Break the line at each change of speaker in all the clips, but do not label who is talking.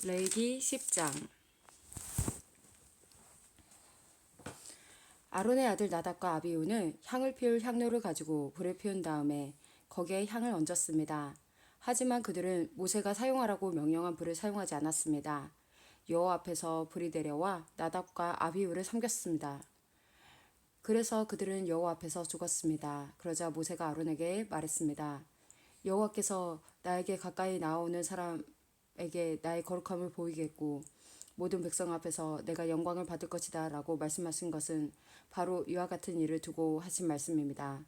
레위기 10장. 아론의 아들 나답과 아비후는 향을 피울 향로를 가지고 불을 피운 다음에 거기에 향을 얹었습니다. 하지만 그들은 모세가 사용하라고 명령한 불을 사용하지 않았습니다. 여호와 앞에서 불이 내려와 나답과 아비후를 삼켰습니다. 그래서 그들은 여호와 앞에서 죽었습니다. 그러자 모세가 아론에게 말했습니다. 여호와께서 나에게 가까이 나오는 사람에게 나의 거룩함을 보이겠고 모든 백성 앞에서 내가 영광을 받을 것이다 라고 말씀하신 것은 바로 이와 같은 일을 두고 하신 말씀입니다.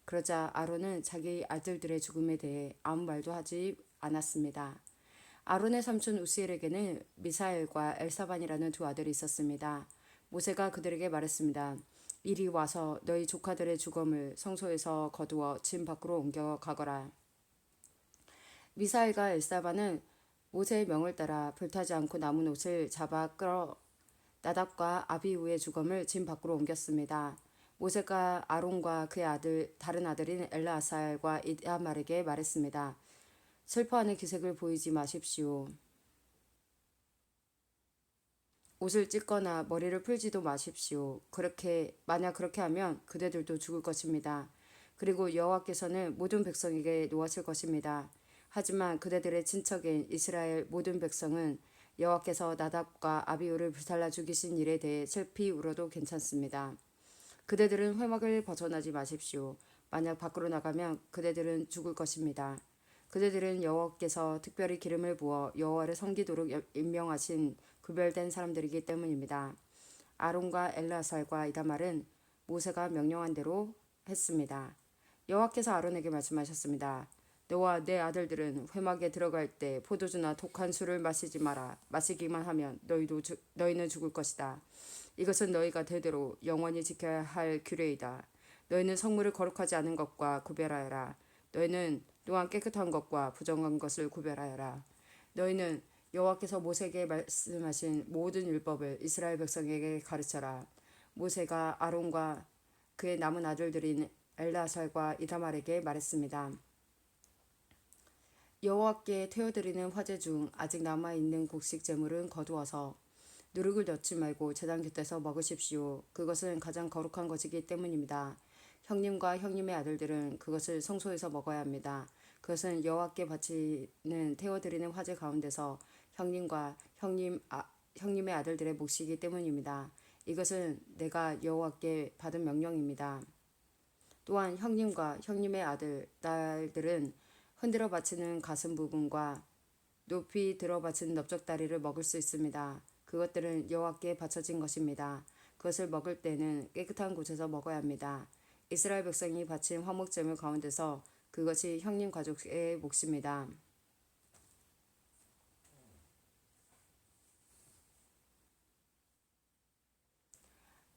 그러자 아론은 자기 아들들의 죽음에 대해 아무 말도 하지 않았습니다. 아론의 삼촌 우시엘에게는 미사엘과 엘사반이라는 두 아들이 있었습니다. 모세가 그들에게 말했습니다. 이리 와서 너희 조카들의 죽음을 성소에서 거두어 진 밖으로 옮겨 가거라. 미사엘과 엘사반은 모세의 명을 따라 불타지 않고 남은 옷을 잡아 끌어 나답과 아비후의 죽음을 진 밖으로 옮겼습니다. 모세가 아론과 그의 다른 아들인 엘르아살과 이다말에게 말했습니다. 슬퍼하는 기색을 보이지 마십시오. 옷을 찢거나 머리를 풀지도 마십시오. 만약 그렇게 하면 그대들도 죽을 것입니다. 그리고 여호와께서는 모든 백성에게 놓아칠 것입니다. 하지만 그대들의 친척인 이스라엘 모든 백성은 여호와께서 나답과 아비후를 불살라 죽이신 일에 대해 슬피 울어도 괜찮습니다. 그대들은 회막을 벗어나지 마십시오. 만약 밖으로 나가면 그대들은 죽을 것입니다. 그대들은 여호와께서 특별히 기름을 부어 여호와를 섬기도록 임명하신 구별된 사람들이기 때문입니다. 아론과 엘르아살과 이다말은 모세가 명령한 대로 했습니다. 여호와께서 아론에게 말씀하셨습니다. 너와 내 아들들은 회막에 들어갈 때 포도주나 독한 술을 마시지 마라. 마시기만 하면 너희는 죽을 것이다. 이것은 너희가 대대로 영원히 지켜야 할 규례이다. 너희는 성물을 거룩하지 않은 것과 구별하여라. 너희는 또한 깨끗한 것과 부정한 것을 구별하여라. 너희는 여호와께서 모세에게 말씀하신 모든 율법을 이스라엘 백성에게 가르쳐라. 모세가 아론과 그의 남은 아들들인 엘르아살과 이다말에게 말했습니다. 여호와께 태워드리는 화제 중 아직 남아있는 곡식 제물은 거두어서 누룩을 넣지 말고 제단 곁에서 먹으십시오. 그것은 가장 거룩한 것이기 때문입니다. 형님과 형님의 아들들은 그것을 성소에서 먹어야 합니다. 그것은 여호와께 바치는 태워드리는 화제 가운데서 형님과 형님의 아들들의 몫이기 때문입니다. 이것은 내가 여호와께 받은 명령입니다. 또한 형님과 형님의 딸들은 흔들어 바치는 가슴 부분과 높이 들어 바치는 넓적다리를 먹을 수 있습니다. 그것들은 여호와께 바쳐진 것입니다. 그것을 먹을 때는 깨끗한 곳에서 먹어야 합니다. 이스라엘 백성이 바친 화목제물 가운데서 그것이 형님 가족의 몫입니다.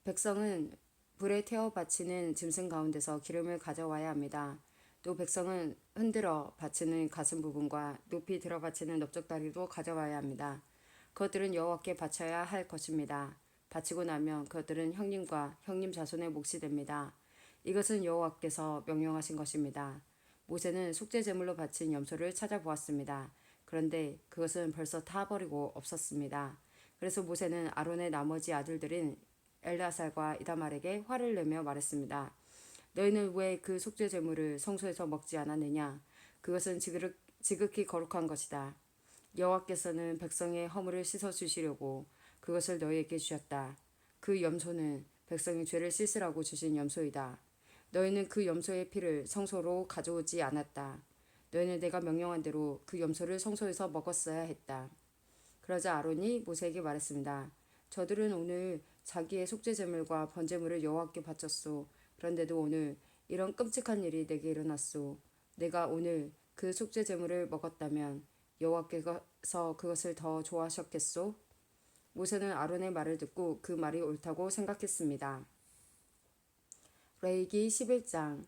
백성은 불에 태워 바치는 짐승 가운데서 기름을 가져와야 합니다. 또 백성은 흔들어 바치는 가슴 부분과 높이 들어 바치는 넓적다리도 가져와야 합니다. 그것들은 여호와께 바쳐야 할 것입니다. 바치고 나면 그것들은 형님과 형님 자손의 몫이 됩니다. 이것은 여호와께서 명령하신 것입니다. 모세는 속죄 제물로 바친 염소를 찾아보았습니다. 그런데 그것은 벌써 타버리고 없었습니다. 그래서 모세는 아론의 나머지 아들들인 엘르아살과 이다말에게 화를 내며 말했습니다. 너희는 왜 그 속죄 제물을 성소에서 먹지 않았느냐? 그것은 지극히 거룩한 것이다. 여호와께서는 백성의 허물을 씻어 주시려고 그것을 너희에게 주셨다. 그 염소는 백성의 죄를 씻으라고 주신 염소이다. 너희는 그 염소의 피를 성소로 가져오지 않았다. 너희는 내가 명령한 대로 그 염소를 성소에서 먹었어야 했다. 그러자 아론이 모세에게 말했습니다. 저들은 오늘 자기의 속죄 제물과 번제물을 여호와께 바쳤소. 그런데도 오늘 이런 끔찍한 일이 내게 일어났소. 내가 오늘 그 속죄 제물을 먹었다면 여호와께서 그것을 더 좋아하셨겠소? 모세는 아론의 말을 듣고 그 말이 옳다고 생각했습니다. 레위기 11장.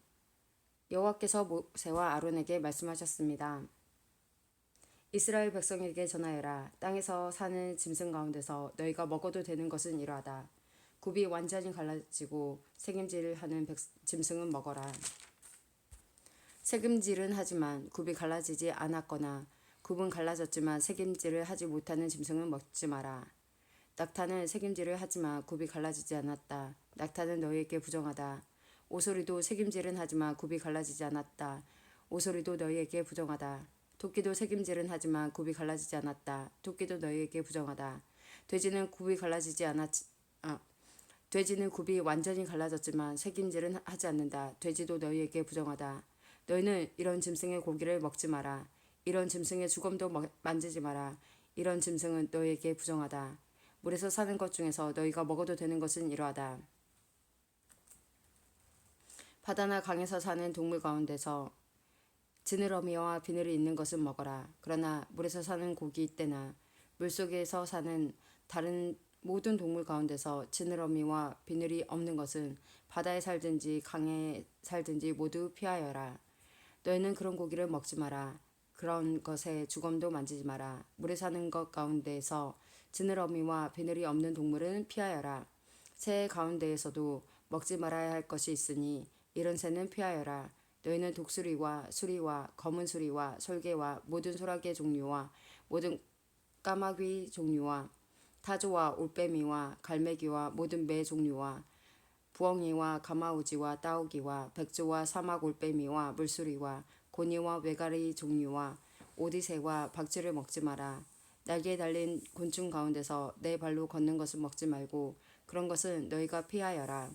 여호와께서 모세와 아론에게 말씀하셨습니다. 이스라엘 백성에게 전하여라. 땅에서 사는 짐승 가운데서 너희가 먹어도 되는 것은 이러하다. 굽이 완전히 갈라지고 새김질을 하는 짐승은 먹어라. 새김질은 하지만 굽이 갈라지지 않았거나 굽은 갈라졌지만 새김질을 하지 못하는 짐승은 먹지 마라. 낙타는 새김질을 하지만 굽이 갈라지지 않았다. 낙타는 너희에게 부정하다. 오소리도 새김질은 하지만 굽이 갈라지지 않았다. 오소리도 너희에게 부정하다. 토끼도 새김질은 하지만 굽이 갈라지지 않았다. 토끼도 너희에게 부정하다. 돼지는 굽이 갈라지지 않았 돼지는 굽이 완전히 갈라졌지만 새김질은 하지 않는다. 돼지도 너희에게 부정하다. 너희는 이런 짐승의 고기를 먹지 마라. 이런 짐승의 주검도 만지지 마라. 이런 짐승은 너희에게 부정하다. 물에서 사는 것 중에서 너희가 먹어도 되는 것은 이러하다. 바다나 강에서 사는 동물 가운데서 지느러미와 비늘이 있는 것은 먹어라. 그러나 물에서 사는 고기 떼나 물속에서 사는 다른 모든 동물 가운데서 지느러미와 비늘이 없는 것은 바다에 살든지 강에 살든지 모두 피하여라. 너희는 그런 고기를 먹지 마라. 그런 것에 주검도 만지지 마라. 물에 사는 것 가운데서 지느러미와 비늘이 없는 동물은 피하여라. 새 가운데에서도 먹지 말아야 할 것이 있으니 이런 새는 피하여라. 너희는 독수리와 수리와 검은 수리와 솔개와 모든 소라게 종류와 모든 까마귀 종류와 타조와 올빼미와 갈매기와 모든 매 종류와 부엉이와 가마우지와 따오기와 백조와 사막 올빼미와 물수리와 고니와 외가리 종류와 오디새와 박쥐를 먹지 마라. 날개에 달린 곤충 가운데서 내 발로 걷는 것을 먹지 말고 그런 것은 너희가 피하여라.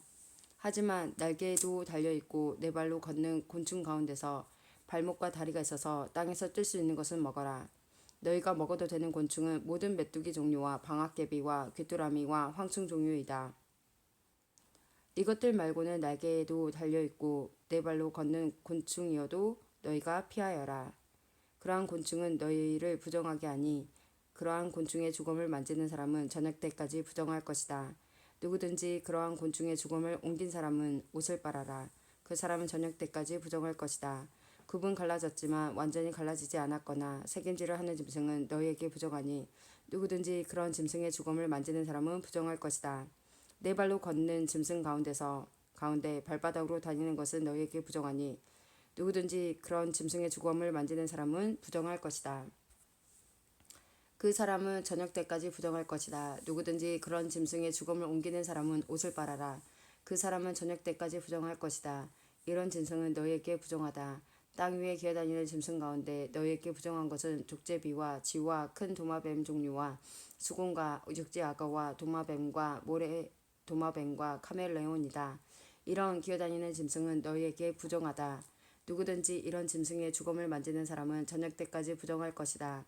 하지만 날개에도 달려있고 네 발로 걷는 곤충 가운데서 발목과 다리가 있어서 땅에서 뜰 수 있는 것은 먹어라. 너희가 먹어도 되는 곤충은 모든 메뚜기 종류와 방앗개비와 귀뚜라미와 황충 종류이다. 이것들 말고는 날개에도 달려있고 네 발로 걷는 곤충이어도 너희가 피하여라. 그러한 곤충은 너희를 부정하게 하니 그러한 곤충의 주검을 만지는 사람은 저녁 때까지 부정할 것이다. 누구든지 그러한 곤충의 주검을 옮긴 사람은 옷을 빨아라. 그 사람은 저녁 때까지 부정할 것이다. 굽은 갈라졌지만 완전히 갈라지지 않았거나 새김질을 하는 짐승은 너희에게 부정하니 누구든지 그런 짐승의 주검을 만지는 사람은 부정할 것이다. 네 발로 걷는 짐승 가운데 발바닥으로 다니는 것은 너희에게 부정하니 누구든지 그런 짐승의 주검을 만지는 사람은 부정할 것이다. 그 사람은 저녁 때까지 부정할 것이다. 누구든지 그런 짐승의 주검을 옮기는 사람은 옷을 빨아라. 그 사람은 저녁 때까지 부정할 것이다. 이런 짐승은 너희에게 부정하다. 땅 위에 기어다니는 짐승 가운데 너희에게 부정한 것은 족제비와 쥐와 큰 도마뱀 종류와 수공과 육지 악어와 도마뱀과 모래 도마뱀과 카멜레온이다. 이런 기어다니는 짐승은 너희에게 부정하다. 누구든지 이런 짐승의 주검을 만지는 사람은 저녁 때까지 부정할 것이다.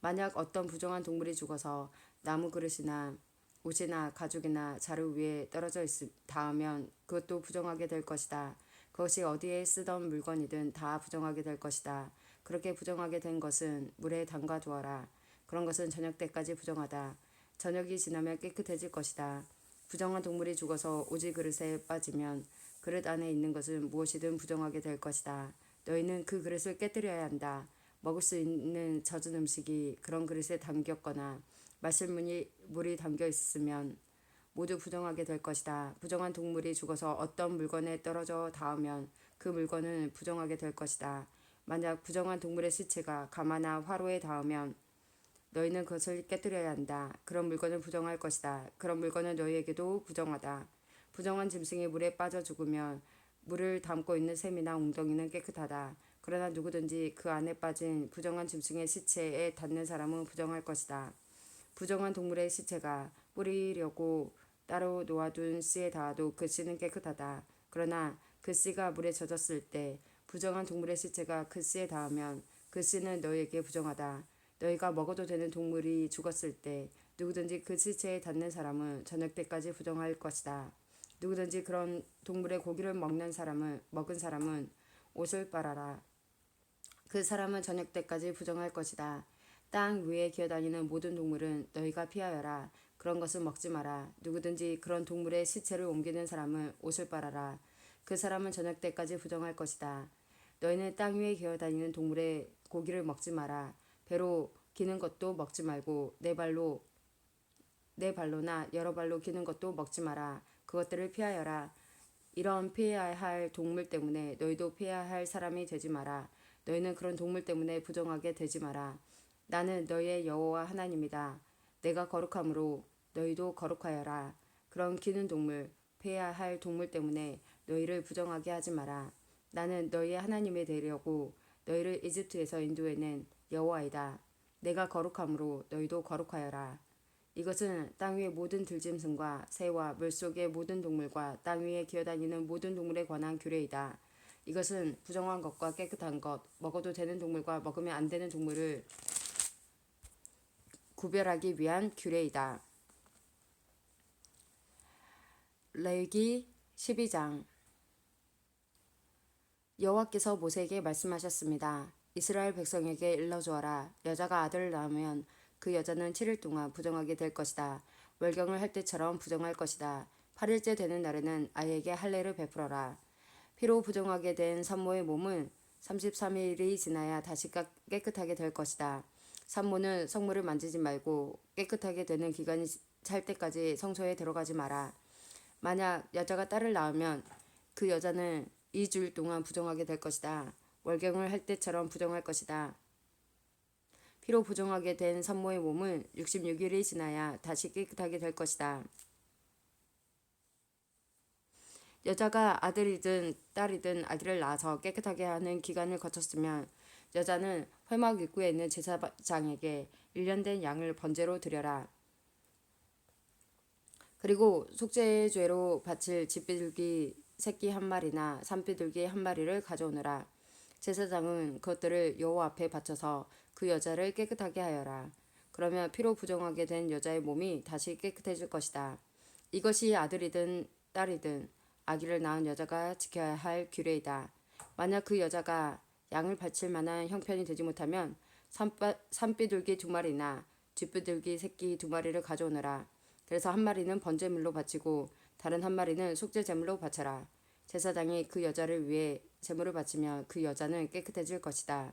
만약 어떤 부정한 동물이 죽어서 나무 그릇이나 옷이나 가죽이나 자루 위에 떨어져 닿으면 그것도 부정하게 될 것이다. 그것이 어디에 쓰던 물건이든 다 부정하게 될 것이다. 그렇게 부정하게 된 것은 물에 담가 두어라. 그런 것은 저녁 때까지 부정하다. 저녁이 지나면 깨끗해질 것이다. 부정한 동물이 죽어서 오지 그릇에 빠지면 그릇 안에 있는 것은 무엇이든 부정하게 될 것이다. 너희는 그 그릇을 깨뜨려야 한다. 먹을 수 있는 젖은 음식이 그런 그릇에 담겼거나 마실 물이 담겨 있으면 모두 부정하게 될 것이다. 부정한 동물이 죽어서 어떤 물건에 떨어져 닿으면 그 물건은 부정하게 될 것이다. 만약 부정한 동물의 시체가 가마나 화로에 닿으면 너희는 그것을 깨뜨려야 한다. 그런 물건은 부정할 것이다. 그런 물건은 너희에게도 부정하다. 부정한 짐승이 물에 빠져 죽으면 물을 담고 있는 샘이나 웅덩이는 깨끗하다. 그러나 누구든지 그 안에 빠진 부정한 짐승의 시체에 닿는 사람은 부정할 것이다. 부정한 동물의 시체가 뿌리려고 따로 놓아둔 씨에 닿아도 그 씨는 깨끗하다. 그러나 그 씨가 물에 젖었을 때 부정한 동물의 시체가 그 씨에 닿으면 그 씨는 너희에게 부정하다. 너희가 먹어도 되는 동물이 죽었을 때 누구든지 그 시체에 닿는 사람은 저녁 때까지 부정할 것이다. 누구든지 그런 동물의 고기를 먹은 사람은 옷을 빨아라. 그 사람은 저녁 때까지 부정할 것이다. 땅 위에 기어다니는 모든 동물은 너희가 피하여라. 그런 것은 먹지 마라. 누구든지 그런 동물의 시체를 옮기는 사람은 옷을 빨아라. 그 사람은 저녁 때까지 부정할 것이다. 너희는 땅 위에 기어다니는 동물의 고기를 먹지 마라. 배로 기는 것도 먹지 말고 네 발로나 여러 발로 기는 것도 먹지 마라. 그것들을 피하여라. 이런 피해야 할 동물 때문에 너희도 피해야 할 사람이 되지 마라. 너희는 그런 동물 때문에 부정하게 되지 마라. 나는 너희의 여호와 하나님이다. 내가 거룩함으로 너희도 거룩하여라. 그런 기는 동물, 패야 할 동물 때문에 너희를 부정하게 하지 마라. 나는 너희의 하나님이 되려고 너희를 이집트에서 인도해낸 여호와이다. 내가 거룩함으로 너희도 거룩하여라. 이것은 땅 위의 모든 들짐승과 새와 물속의 모든 동물과 땅 위에 기어다니는 모든 동물에 관한 규례이다. 이것은 부정한 것과 깨끗한 것, 먹어도 되는 동물과 먹으면 안 되는 동물을 구별하기 위한 규례이다. 레위기 12장. 여호와께서 모세에게 말씀하셨습니다. 이스라엘 백성에게 일러주어라. 여자가 아들을 낳으면 그 여자는 7일 동안 부정하게 될 것이다. 월경을 할 때처럼 부정할 것이다. 8일째 되는 날에는 아이에게 할례를 베풀어라. 피로 부정하게 된 산모의 몸은 33일이 지나야 다시 깨끗하게 될 것이다. 산모는 성물을 만지지 말고 깨끗하게 되는 기간이 찰 때까지 성소에 들어가지 마라. 만약 여자가 딸을 낳으면 그 여자는 2주일 동안 부정하게 될 것이다. 월경을 할 때처럼 부정할 것이다. 피로 부정하게 된 산모의 몸은 66일이 지나야 다시 깨끗하게 될 것이다. 여자가 아들이든 딸이든 아기를 낳아서 깨끗하게 하는 기간을 거쳤으면 여자는 회막 입구에 있는 제사장에게 1년 된 양을 번제로 드려라. 그리고 속죄의 죄로 바칠 집비둘기 새끼 한 마리나 산비둘기 한 마리를 가져오너라. 제사장은 그것들을 여호와 앞에 바쳐서 그 여자를 깨끗하게 하여라. 그러면 피로 부정하게 된 여자의 몸이 다시 깨끗해질 것이다. 이것이 아들이든 딸이든 아기를 낳은 여자가 지켜야 할 규례이다. 만약 그 여자가 양을 바칠 만한 형편이 되지 못하면 산비둘기 2마리나 쥐비둘기 새끼 2마리를 가져오너라. 그래서 한 마리는 번제물로 바치고 다른 한 마리는 속죄 제물로 바쳐라. 제사장이 그 여자를 위해 제물을 바치면 그 여자는 깨끗해질 것이다.